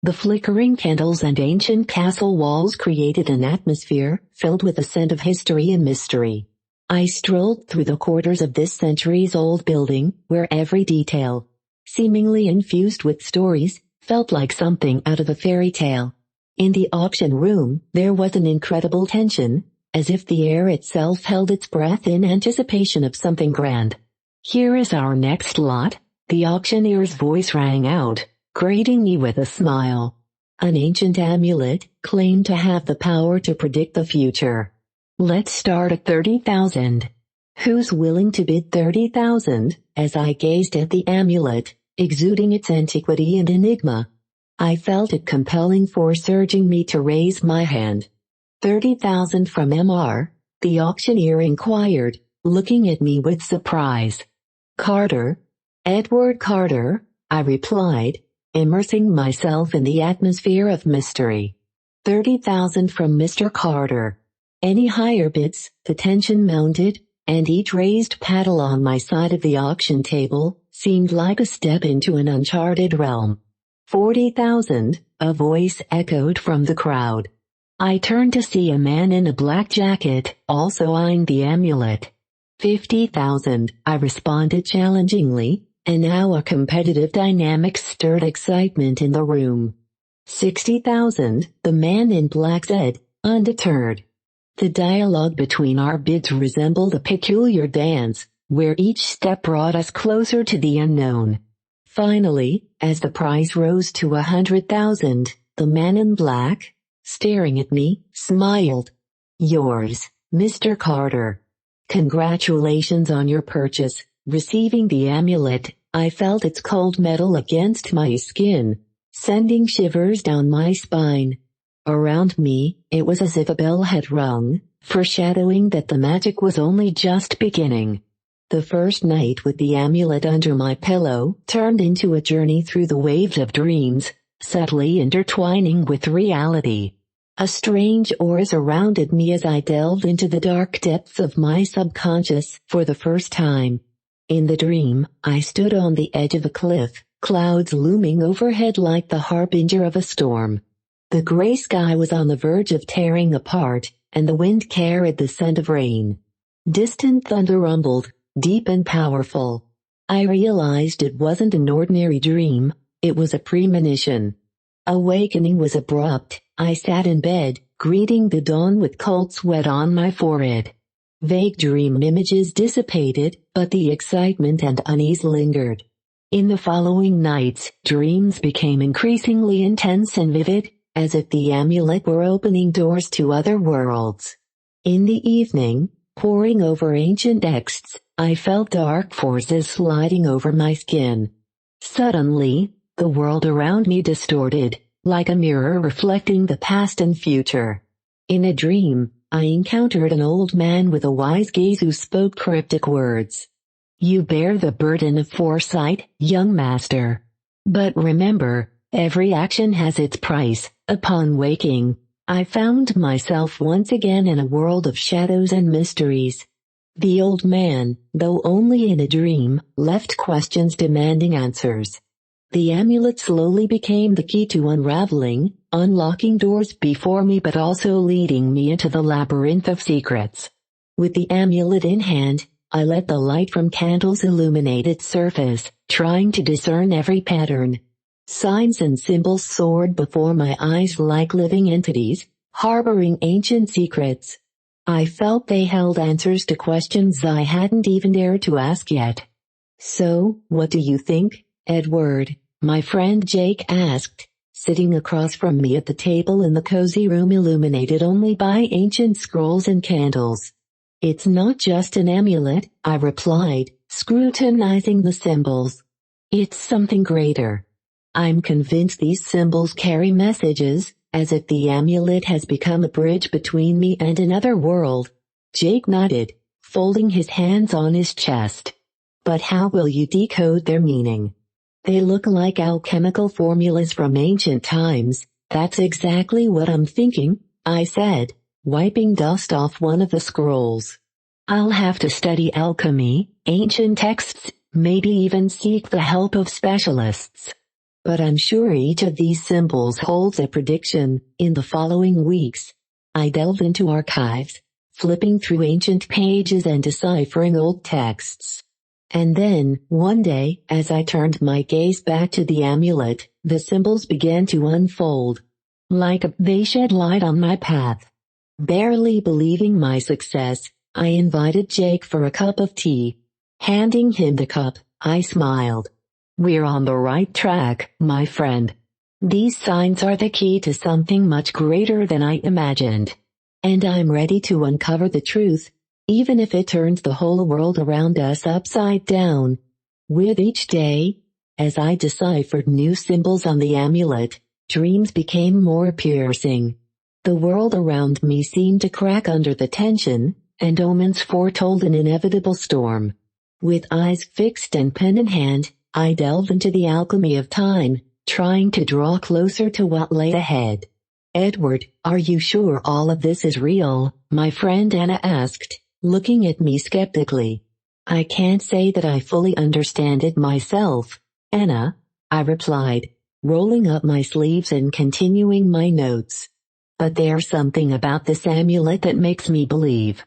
The flickering candles and ancient castle walls created an atmosphere filled with a scent of history and mystery. I strolled through the corridors of this centuries-old building, where every detail, seemingly infused with stories, felt like something out of a fairy tale. In the auction room, there was an incredible tension, as if the air itself held its breath in anticipation of something grand. "Here is our next lot," the auctioneer's voice rang out, greeting me with a smile. An ancient amulet claimed to have the power to predict the future. "Let's start at 30,000. Who's willing to bid 30,000? As I gazed at the amulet, exuding its antiquity and enigma, I felt a compelling force urging me to raise my hand. 30,000 from Mr. the auctioneer inquired, looking at me with surprise. "Carter. Edward Carter," I replied, immersing myself in the atmosphere of mystery. 30,000 from Mr. Carter. Any higher bids? The tension mounted, and each raised paddle on my side of the auction table seemed like a step into an uncharted realm. 40,000, a voice echoed from the crowd. I turned to see a man in a black jacket, also eyeing the amulet. 50,000, I responded challengingly, and now a competitive dynamic stirred excitement in the room. 60,000, the man in black said, undeterred. The dialogue between our bids resembled a peculiar dance, where each step brought us closer to the unknown. Finally, as the price rose to 100,000, the man in black, staring at me, smiled. "Yours, Mr. Carter. Congratulations on your purchase." Receiving the amulet, I felt its cold metal against my skin, sending shivers down my spine. Around me, it was as if a bell had rung, foreshadowing that the magic was only just beginning. The first night with the amulet under my pillow turned into a journey through the waves of dreams, subtly intertwining with reality. A strange aura surrounded me as I delved into the dark depths of my subconscious for the first time. In the dream, I stood on the edge of a cliff, clouds looming overhead like the harbinger of a storm. The gray sky was on the verge of tearing apart, and the wind carried the scent of rain. Distant thunder rumbled, deep and powerful. I realized it wasn't an ordinary dream, it was a premonition. Awakening was abrupt. I sat in bed, greeting the dawn with cold sweat on my forehead. Vague dream images dissipated, but the excitement and unease lingered. In the following nights, dreams became increasingly intense and vivid, as if the amulet were opening doors to other worlds. In the evening, poring over ancient texts, I felt dark forces sliding over my skin. Suddenly, the world around me distorted, like a mirror reflecting the past and future. In a dream, I encountered an old man with a wise gaze who spoke cryptic words. "You bear the burden of foresight, young master. But remember, every action has its price." Upon waking, I found myself once again in a world of shadows and mysteries. The old man, though only in a dream, left questions demanding answers. The amulet slowly became the key to unraveling, unlocking doors before me but also leading me into the labyrinth of secrets. With the amulet in hand, I let the light from candles illuminate its surface, trying to discern every pattern. Signs and symbols soared before my eyes like living entities, harboring ancient secrets. I felt they held answers to questions I hadn't even dared to ask yet. "So, what do you think, Edward?" my friend Jake asked, sitting across from me at the table in the cozy room illuminated only by ancient scrolls and candles. "It's not just an amulet," I replied, scrutinizing the symbols. "It's something greater. I'm convinced these symbols carry messages, as if the amulet has become a bridge between me and another world." Jake nodded, folding his hands on his chest. "But how will you decode their meaning? They look like alchemical formulas from ancient times." "That's exactly what I'm thinking," I said, wiping dust off one of the scrolls. "I'll have to study alchemy, ancient texts, maybe even seek the help of specialists." But I'm sure each of these symbols holds a prediction. In the following weeks, I delve into archives, flipping through ancient pages and deciphering old texts. And then, one day, as I turned my gaze back to the amulet, the symbols began to unfold. They shed light on my path. Barely believing my success, I invited Jake for a cup of tea. Handing him the cup, I smiled. "We're on the right track, my friend. These signs are the key to something much greater than I imagined. And I'm ready to uncover the truth, even if it turns the whole world around us upside down." With each day, as I deciphered new symbols on the amulet, dreams became more piercing. The world around me seemed to crack under the tension, and omens foretold an inevitable storm. With eyes fixed and pen in hand, I delved into the alchemy of time, trying to draw closer to what lay ahead. "Edward, are you sure all of this is real?" my friend Anna asked, looking at me skeptically. "I can't say that I fully understand it myself, Anna," I replied, rolling up my sleeves and continuing my notes. "But there's something about this amulet that makes me believe.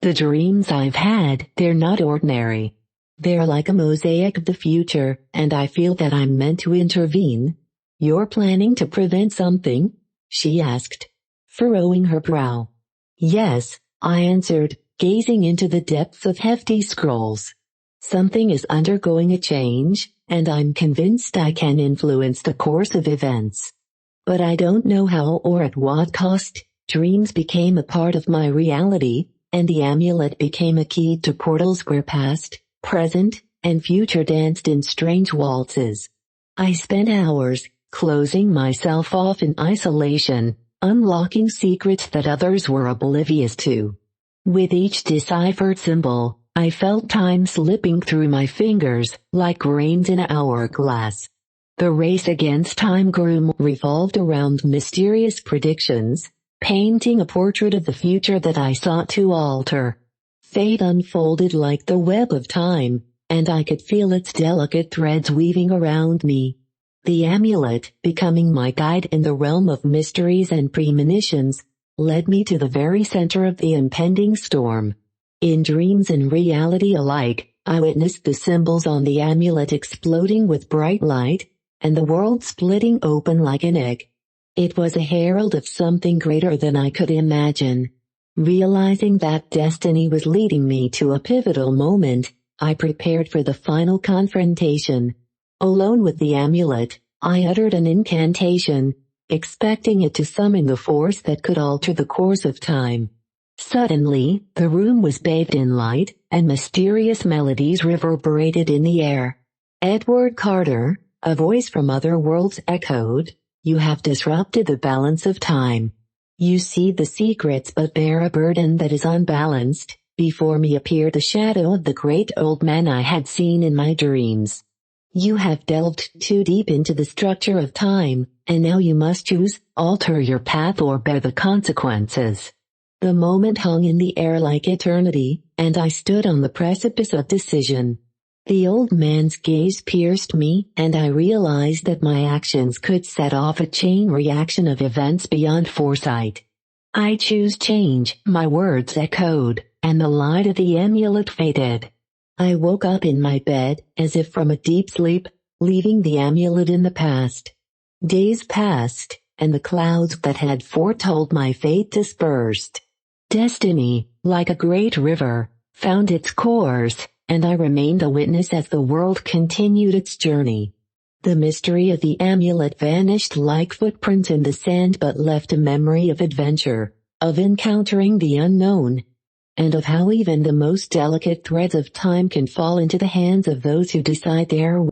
The dreams I've had, they're not ordinary. They're like a mosaic of the future, and I feel that I'm meant to intervene." "You're planning to prevent something?" she asked, furrowing her brow. "Yes," I answered, gazing into the depths of hefty scrolls. "Something is undergoing a change, and I'm convinced I can influence the course of events. But I don't know how or at what cost." Dreams became a part of my reality, and the amulet became a key to portals where past, present, and future danced in strange waltzes. I spent hours, closing myself off in isolation, unlocking secrets that others were oblivious to. With each deciphered symbol, I felt time slipping through my fingers, like grains in an hourglass. The race against time revolved around mysterious predictions, painting a portrait of the future that I sought to alter. Fate unfolded like the web of time, and I could feel its delicate threads weaving around me. The amulet, becoming my guide in the realm of mysteries and premonitions, led me to the very center of the impending storm. In dreams and reality alike, I witnessed the symbols on the amulet exploding with bright light, and the world splitting open like an egg. It was a herald of something greater than I could imagine. Realizing that destiny was leading me to a pivotal moment, I prepared for the final confrontation. Alone with the amulet, I uttered an incantation, expecting it to summon the force that could alter the course of time. Suddenly, the room was bathed in light, and mysterious melodies reverberated in the air. "Edward Carter," a voice from other worlds echoed, "you have disrupted the balance of time. You see the secrets but bear a burden that is unbalanced." Before me appeared the shadow of the great old man I had seen in my dreams. "You have delved too deep into the structure of time, and now you must choose, alter your path or bear the consequences." The moment hung in the air like eternity, and I stood on the precipice of decision. The old man's gaze pierced me, and I realized that my actions could set off a chain reaction of events beyond foresight. "I choose change," my words echoed, and the light of the amulet faded. I woke up in my bed, as if from a deep sleep, leaving the amulet in the past. Days passed, and the clouds that had foretold my fate dispersed. Destiny, like a great river, found its course, and I remained a witness as the world continued its journey. The mystery of the amulet vanished like footprints in the sand but left a memory of adventure, of encountering the unknown, and of how even the most delicate threads of time can fall into the hands of those who decide their